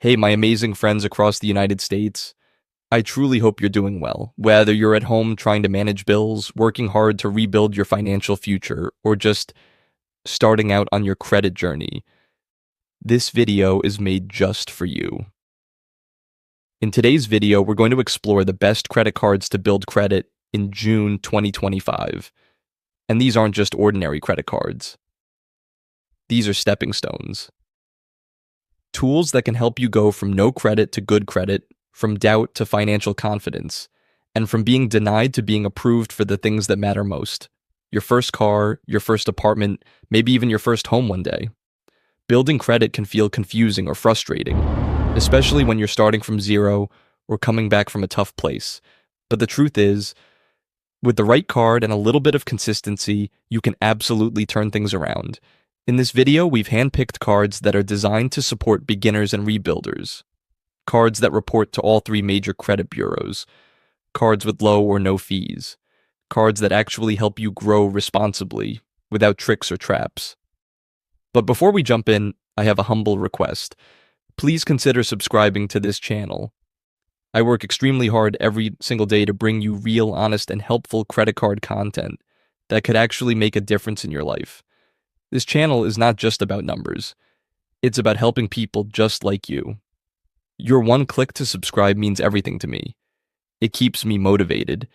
Hey, my amazing friends across the United States. I truly hope you're doing well. Whether you're at home trying to manage bills, working hard to rebuild your financial future, or just starting out on your credit journey, this video is made just for you. In today's video, we're going to explore the best credit cards to build credit in June 2025. And these aren't just ordinary credit cards. These are stepping stones. Tools that can help you go from no credit to good credit, from doubt to financial confidence, and from being denied to being approved for the things that matter most. Your first car, your first apartment, maybe even your first home one day. Building credit can feel confusing or frustrating, especially when you're starting from zero or coming back from a tough place. But the truth is, with the right card and a little bit of consistency, you can absolutely turn things around. In this video, we've handpicked cards that are designed to support beginners and rebuilders. Cards that report to all three major credit bureaus. Cards with low or no fees. Cards that actually help you grow responsibly, without tricks or traps. But before we jump in, I have a humble request. Please consider subscribing to this channel. I work extremely hard every single day to bring you real, honest, and helpful credit card content that could actually make a difference in your life. This channel is not just about numbers. It's about helping people just like you. Your one click to subscribe means everything to me. It keeps me motivated.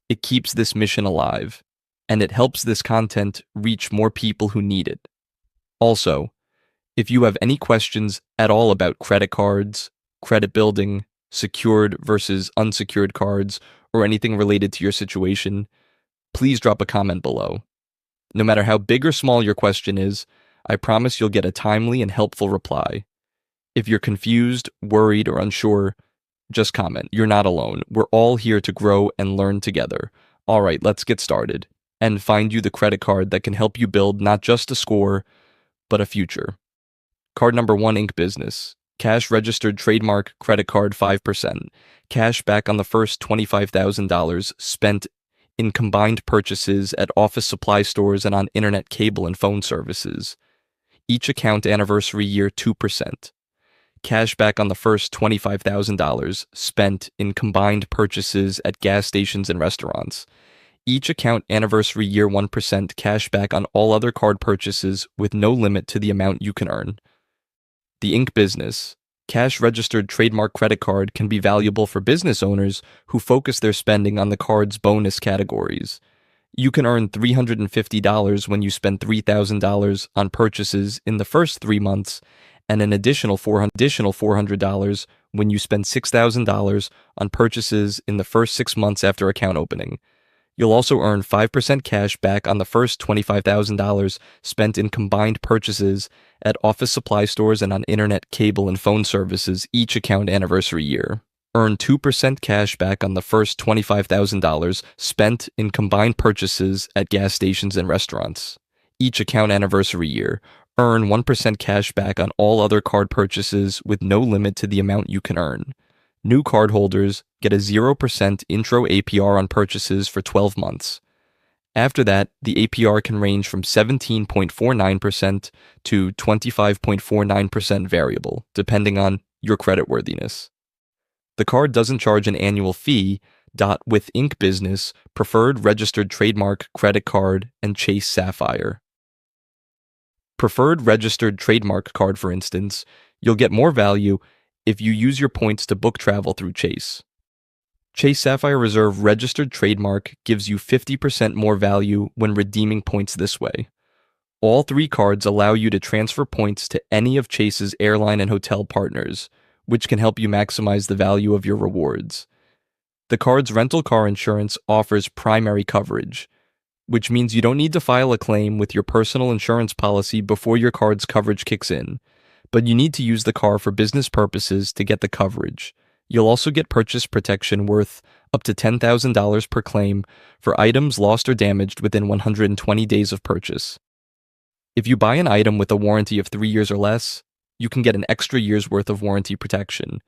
It keeps this mission alive. And it helps this content reach more people who need it. Also, if you have any questions at all about credit cards, credit building, secured versus unsecured cards, or anything related to your situation, please drop a comment below. No matter how big or small your question is, I promise you'll get a timely and helpful reply. If you're confused, worried, or unsure, just comment. You're not alone. We're all here to grow and learn together. All right, let's get started and find you the credit card that can help you build not just a score, but a future. Card number 1, Inc. Business. Cash registered trademark credit card 5%. Cash back on the first $25,000 spent in combined purchases at office supply stores and on internet cable and phone services. Each account anniversary year 2%. Cash back on the first $25,000 spent in combined purchases at gas stations and restaurants. Each account anniversary year 1% cash back on all other card purchases with no limit to the amount you can earn. The Inc. Business. Cash registered trademark credit card can be valuable for business owners who focus their spending on the card's bonus categories. You can earn $350 when you spend $3,000 on purchases in the first 3 months, and an additional $400 when you spend $6,000 on purchases in the first 6 months after account opening. You'll also earn 5% cash back on the first $25,000 spent in combined purchases at office supply stores and on internet, cable, and phone services each account anniversary year. Earn 2% cash back on the first $25,000 spent in combined purchases at gas stations and restaurants each account anniversary year. Earn 1% cash back on all other card purchases with no limit to the amount you can earn. New cardholders get a 0% intro APR on purchases for 12 months. After that, the APR can range from 17.49% to 25.49% variable, depending on your creditworthiness. The card doesn't charge an annual fee. With Inc. Business, Preferred Registered Trademark Credit Card, and Chase Sapphire. Preferred Registered Trademark Card, for instance, you'll get more value if you use your points to book travel through Chase. Chase Sapphire Reserve Registered Trademark gives you 50% more value when redeeming points this way. All three cards allow you to transfer points to any of Chase's airline and hotel partners, which can help you maximize the value of your rewards. The card's rental car insurance offers primary coverage, which means you don't need to file a claim with your personal insurance policy before your card's coverage kicks in. But you need to use the car for business purposes to get the coverage. You'll also get purchase protection worth up to $10,000 per claim for items lost or damaged within 120 days of purchase. If you buy an item with a warranty of 3 years or less, you can get an extra year's worth of warranty protection.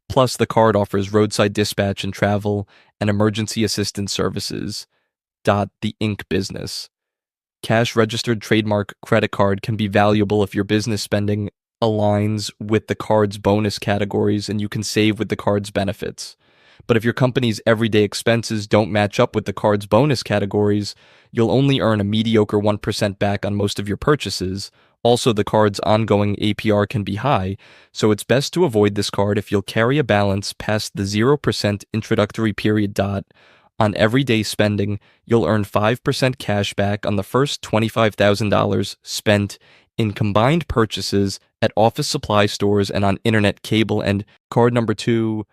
Plus, the card offers roadside dispatch and travel and emergency assistance services. The Inc. Business. Cash registered trademark credit card can be valuable if your business spending aligns with the card's bonus categories and you can save with the card's benefits. But if your company's everyday expenses don't match up with the card's bonus categories, you'll only earn a mediocre 1% back on most of your purchases. Also, the card's ongoing APR can be high, so it's best to avoid this card if you'll carry a balance past the 0% introductory period. On everyday spending, you'll earn 5% cash back on the first $25,000 spent in combined purchases at office supply stores and on internet cable. And card number 2,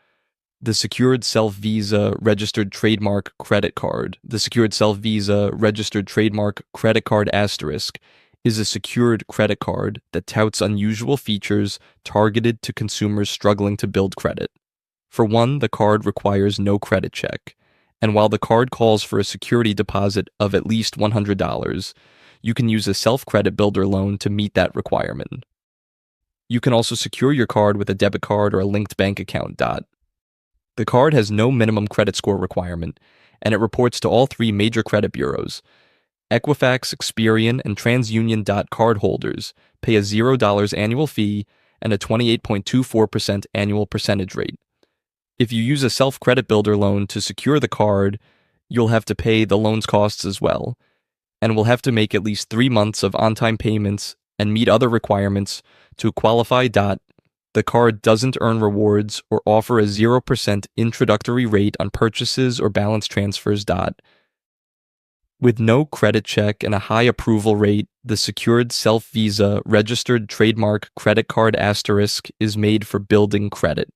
the Secured Self Visa Registered Trademark Credit Card. The Secured Self Visa Registered Trademark Credit Card asterisk is a secured credit card that touts unusual features targeted to consumers struggling to build credit. For one, the card requires no credit check, and while the card calls for a security deposit of at least $100, you can use a self-credit builder loan to meet that requirement. You can also secure your card with a debit card or a linked bank account. The card has no minimum credit score requirement, and it reports to all 3 major credit bureaus. Equifax, Experian, and TransUnion. Cardholders pay a $0 annual fee and a 28.24% annual percentage rate. If you use a self-credit builder loan to secure the card, you'll have to pay the loan's costs as well, and will have to make at least 3 months of on-time payments and meet other requirements to qualify. The card doesn't earn rewards or offer a 0% introductory rate on purchases or balance transfers. With no credit check and a high approval rate, the Secured Self Visa Registered Trademark Credit Card asterisk is made for building credit.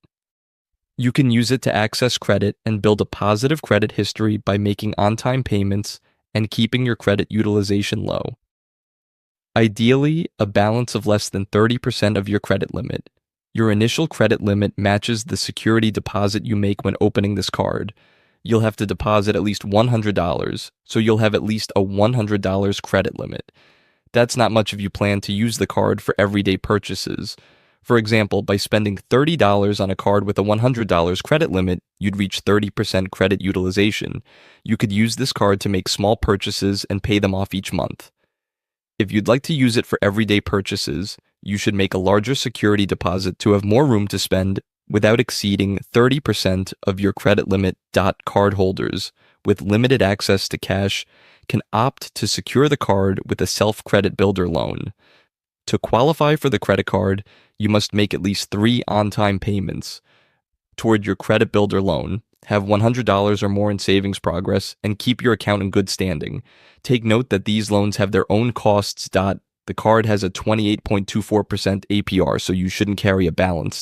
You can use it to access credit and build a positive credit history by making on-time payments and keeping your credit utilization low. Ideally, a balance of less than 30% of your credit limit. Your initial credit limit matches the security deposit you make when opening this card. You'll have to deposit at least $100, so you'll have at least a $100 credit limit. That's not much if you plan to use the card for everyday purchases. For example, by spending $30 on a card with a $100 credit limit, you'd reach 30% credit utilization. You could use this card to make small purchases and pay them off each month. If you'd like to use it for everyday purchases, you should make a larger security deposit to have more room to spend without exceeding 30% of your credit limit. Cardholders with limited access to cash can opt to secure the card with a self-credit builder loan. To qualify for the credit card, you must make at least 3 on-time payments toward your credit builder loan, have $100 or more in savings progress, and keep your account in good standing. Take note that these loans have their own costs. The card has a 28.24% APR, so you shouldn't carry a balance.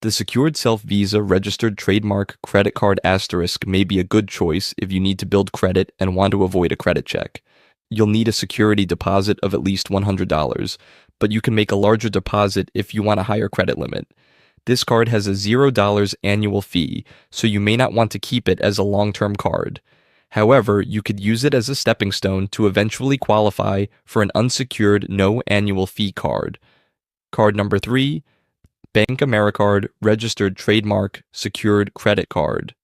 The Secured Self Visa Registered Trademark Credit Card asterisk may be a good choice if you need to build credit and want to avoid a credit check. You'll need a security deposit of at least $100, but you can make a larger deposit if you want a higher credit limit. This card has a $0 annual fee, so you may not want to keep it as a long-term card. However, you could use it as a stepping stone to eventually qualify for an unsecured, no annual fee card. Card number 3, Bank AmeriCard Registered Trademark Secured Credit Card.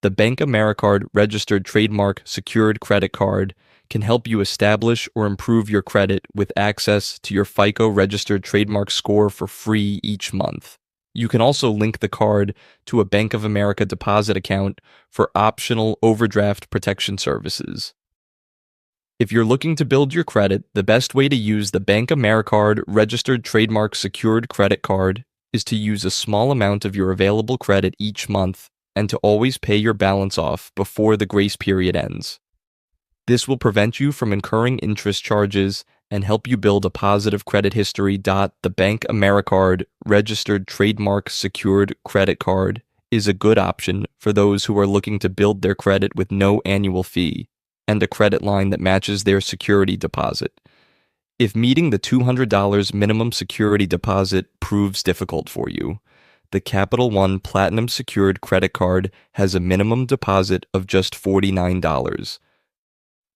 The Bank AmeriCard Registered Trademark Secured Credit Card can help you establish or improve your credit with access to your FICO registered trademark score for free each month. You can also link the card to a Bank of America deposit account for optional overdraft protection services. If you're looking to build your credit, the best way to use the Bank AmeriCard Registered Trademark Secured Credit Card is to use a small amount of your available credit each month and to always pay your balance off before the grace period ends. This will prevent you from incurring interest charges and help you build a positive credit history. The Bank AmeriCard Registered Trademark Secured Credit Card is a good option for those who are looking to build their credit with no annual fee and a credit line that matches their security deposit. If meeting the $200 minimum security deposit proves difficult for you, the Capital One Platinum Secured Credit Card has a minimum deposit of just $49.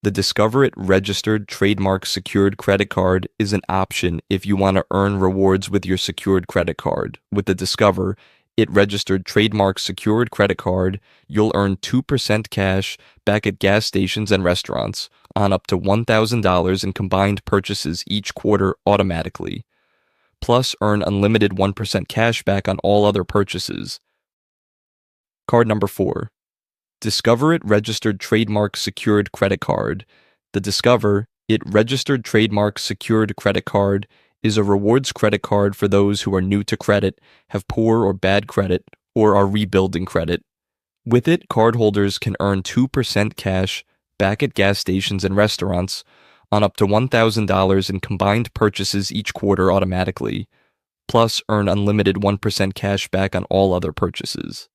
The Discover It Registered Trademark Secured Credit Card is an option if you want to earn rewards with your secured credit card. With the Discover It Registered Trademark Secured Credit Card, you'll earn 2% cash back at gas stations and restaurants on up to $1,000 in combined purchases each quarter automatically. plus earn unlimited 1% cash back on all other purchases. Card number 4. Discover It Registered Trademark Secured Credit Card. The Discover It Registered Trademark Secured Credit Card is a rewards credit card for those who are new to credit, have poor or bad credit, or are rebuilding credit. With it, cardholders can earn 2% cash back at gas stations and restaurants on up to $1,000 in combined purchases each quarter automatically, plus earn unlimited 1% cash back on all other purchases.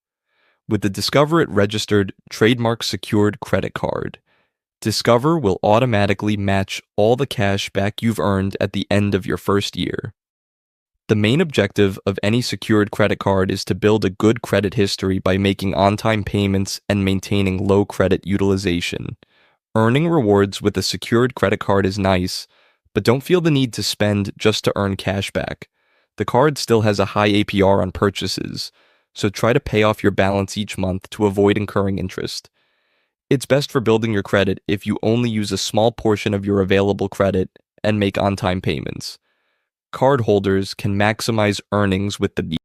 With the Discover It Registered Trademark Secured Credit Card, Discover will automatically match all the cash back you've earned at the end of your first year. The main objective of any secured credit card is to build a good credit history by making on-time payments and maintaining low credit utilization. Earning rewards with a secured credit card is nice, but don't feel the need to spend just to earn cash back. The card still has a high APR on purchases, so try to pay off your balance each month to avoid incurring interest. It's best for building your credit if you only use a small portion of your available credit and make on-time payments. Cardholders can maximize earnings with the